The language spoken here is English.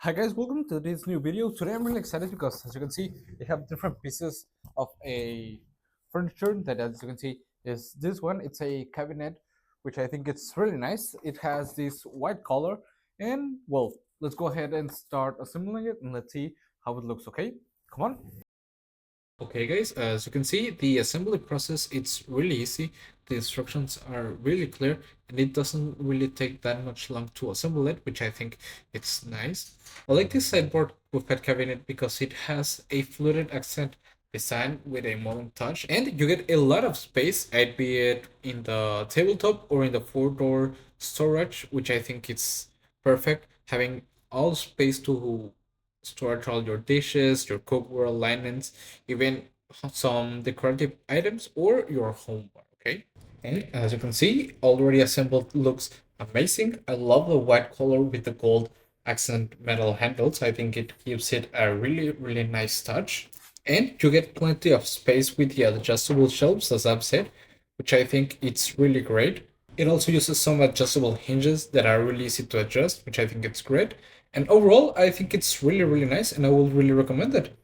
Hi guys, welcome to this new video. Today I'm really excited because as you can see, I have different pieces of a furniture that as you can see is this one. It's a cabinet, which I think it's really nice. It has this white color and well, let's go ahead and start assembling it and let's see how it looks, okay? Come on. Okay guys, as you can see, the assembly process, it's really easy. The instructions are really clear and it doesn't really take that much long to assemble it, which I think it's nice. I like this sideboard buffet cabinet because it has a fluted accent design with a modern touch and you get a lot of space, be it in the tabletop or in the four-door storage, which I think it's perfect, having all space to store all your dishes, your cookware, linens, even some decorative items or your homeware. Okay, and as you can see, already assembled looks amazing. I love the white color with the gold accent metal handles. I think it gives it a really nice touch. And you get plenty of space with the adjustable shelves, as I've said, which I think it's really great. It also uses some adjustable hinges that are really easy to adjust, which I think it's great. And overall, I think it's really nice and I will really recommend it.